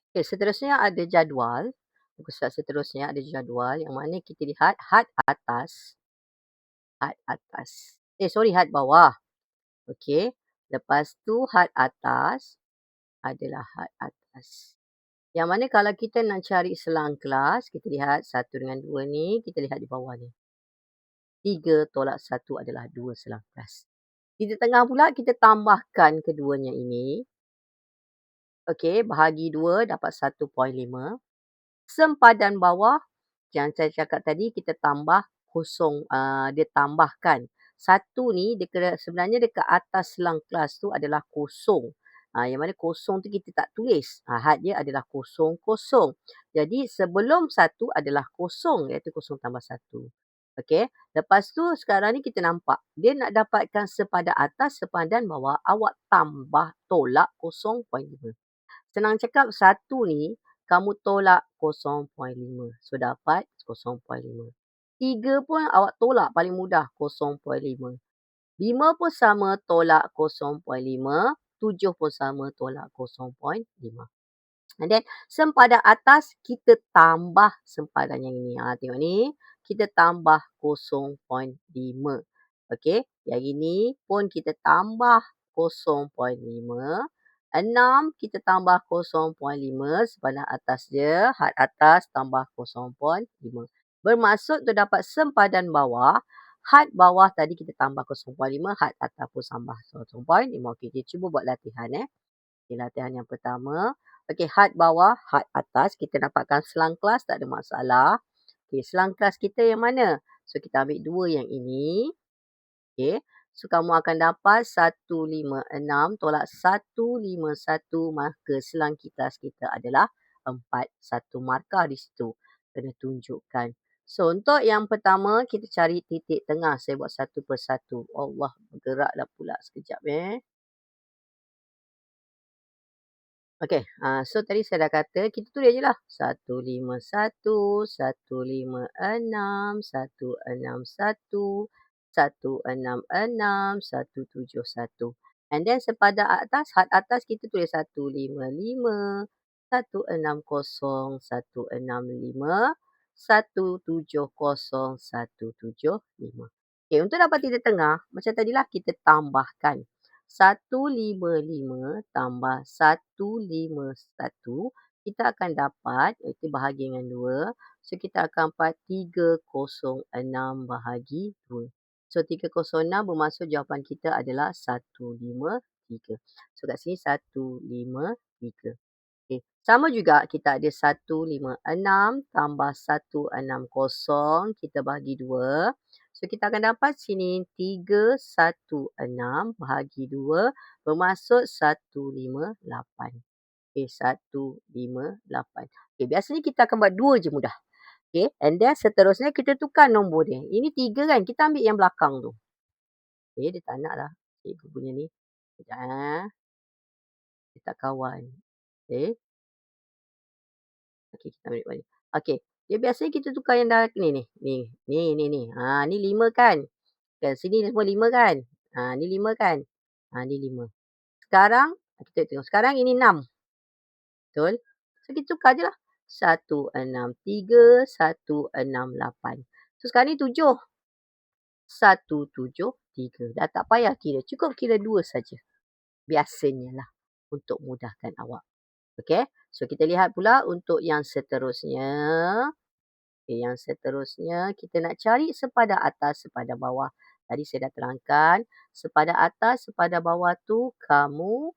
Okey, seterusnya ada jadual. Muka surat seterusnya ada jadual yang mana kita lihat had bawah. Okey. Lepas tu had atas adalah had atas. Yang mana kalau kita nak cari selang kelas, kita lihat 1 dengan 2 ni, kita lihat di bawah ni. 3 tolak 1 adalah 2 selang kelas. Di tengah pula kita tambahkan keduanya ini. Okey, bahagi 2 dapat 1.5. Sempadan bawah, yang saya cakap tadi kita tambah kosong, dia tambahkan. 1 ni sebenarnya dekat atas selang kelas tu adalah kosong. Yang mana kosong tu kita tak tulis. Had dia adalah kosong, kosong. Jadi sebelum 1 adalah kosong, iaitu kosong tambah 1. Okey. Lepas tu sekarang ni kita nampak, dia nak dapatkan sepadan atas, sepadan bawah, awak tambah tolak 0.5. Senang cakap 1 ni kamu tolak 0.5. So dapat 0.5. 3 pun awak tolak paling mudah 0.5. 5 pun sama tolak 0.5. 7 pun sama tolak 0.5. And then sempadan atas kita tambah sempadan yang ini. Tengok ni. Kita tambah 0.5. Okey. Yang ini pun kita tambah 0.5. 6 kita tambah 0.5. Sempadan atas dia. Had atas tambah 0.5. Bermaksud tu dapat sempadan bawah. Had bawah tadi kita tambah 0.5. Had atas pun tambah 0.5. Okey, kita cuba buat latihan. Okay, latihan yang pertama. Okey, had bawah, had atas. Kita dapatkan selang kelas, tak ada masalah. Okey, selang kelas kita yang mana? So, kita ambil 2 yang ini. Okey. So, kamu akan dapat 156 tolak 151, maka selang kelas kita adalah 4. 1 markah di situ. Kena tunjukkan. So, untuk yang pertama, kita cari titik tengah. Saya buat satu persatu. Allah, bergeraklah pula sekejap. Okey, so tadi saya dah kata kita tulis je lah. 151, 156, 161, 166, 171. And then sepadan atas, had atas kita tulis 155, 160, 165, 170, 175. Okey, untuk dapat titik tengah, macam tadilah kita tambahkan. 155 tambah 151, kita akan dapat, itu bahagi dengan 2. So, kita akan dapat 306 bahagi 2. So, 306 bermaksud jawapan kita adalah 153. So, kat sini 153. Okay. Sama juga kita ada 156 tambah 160, kita bagi 2. So, kita akan dapat sini 316 bahagi 2 bermaksud 158. Okay, 158. Okay, biasanya kita akan buat 2 je mudah. Okay, and then seterusnya kita tukar nombor dia. Ini 3 kan, kita ambil yang belakang tu. Okay, dia tak nak lah. Cikgu punya ni. Sekejap. Dia tak kawan. Okay. Okey, kita ambil balik. Okey, dia biasanya kita tukar yang dah ni ni. Ni. Ni 5 kan? Kan sini semua 5 kan? Ni 5 kan? Ni 5. Sekarang kita tengok. Sekarang ini 6. Betul? So kita tukar je lah. 163, 168. So sekarang ni 7. 173. Dah tak payah kira. Cukup kira 2 saja. Biasanya lah. Untuk mudahkan awak. Okey. So kita lihat pula untuk yang seterusnya. Okay, yang seterusnya kita nak cari sepadan atas, sepadan bawah. Tadi saya dah terangkan, sepadan atas, sepadan bawah tu kamu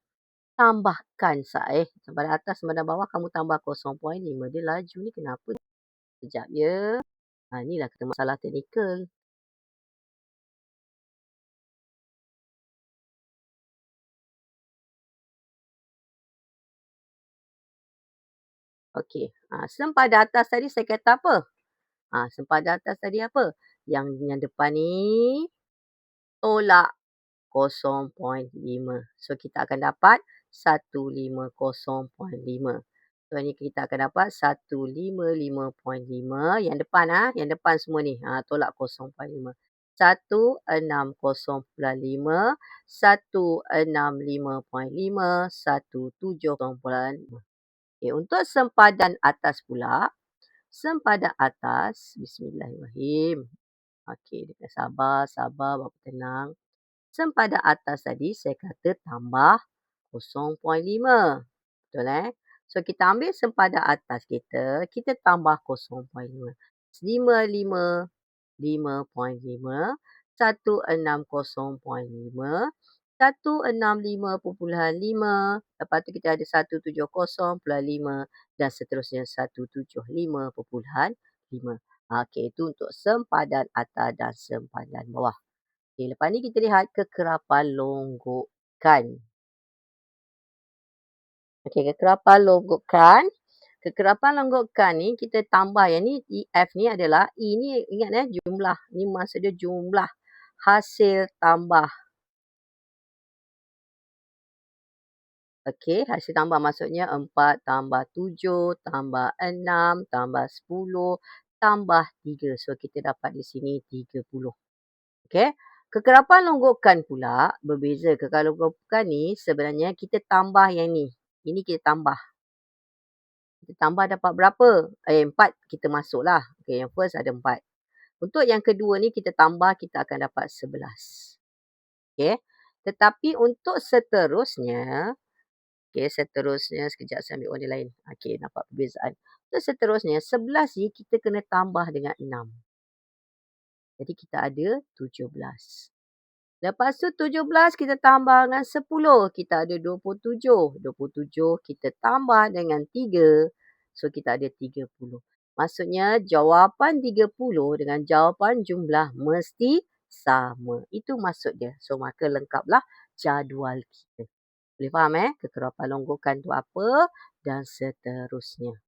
tambahkan. Sepadan atas, sepadan bawah kamu tambah 0.5. Dia laju ni kenapa? Sekejap ya. Inilah kita masalah teknikal. Okey. Sempadan atas tadi saya kata apa? Sempadan atas tadi apa? Yang depan ni tolak 0.5. So, kita akan dapat 150.5. So, ni kita akan dapat 155.5. Yang depan, yang depan semua ni. Tolak 0.5. 160.5, 165.5, 170.5. Untuk sempadan atas pula, sempadan atas, bismillahirrahmanirrahim. Dengan sabar, bapa tenang. Sempadan atas tadi saya kata tambah 0.5. Betul So kita ambil sempadan atas kita tambah 0.5. 55, 5.5, 160.5, 165.5. Lepas tu kita ada 170.5 dan seterusnya 175.5. Itu untuk sempadan atas dan sempadan bawah. Lepas ni kita lihat kekerapan longgokan. Kekerapan longgokan. Kekerapan longgokan ni kita tambah yang ni F ni adalah E ni ingat jumlah. Ni maksud dia jumlah hasil tambah. Hasil tambah maksudnya 4 tambah 7 tambah 6 tambah 10 tambah 3. So kita dapat di sini 30. Kekerapan longgokan pula berbeza. Kekerapan longgokan ni sebenarnya kita tambah yang ni. Ini kita tambah. Kita tambah dapat berapa? 4 kita masuklah. Yang first ada 4. Untuk yang kedua ni kita tambah, kita akan dapat 11. Tetapi untuk seterusnya, sekejap saya ambil warna lain. Nampak perbezaan. Untuk seterusnya, 11 ni kita kena tambah dengan 6. Jadi kita ada 17. Lepas tu 17 kita tambah dengan 10. Kita ada 27. 27 kita tambah dengan 3. So kita ada 30. Maksudnya jawapan 30 dengan jawapan jumlah mesti sama. Itu maksud dia. So maka lengkaplah jadual kita. Boleh faham kekerapan longgokan tu apa dan seterusnya.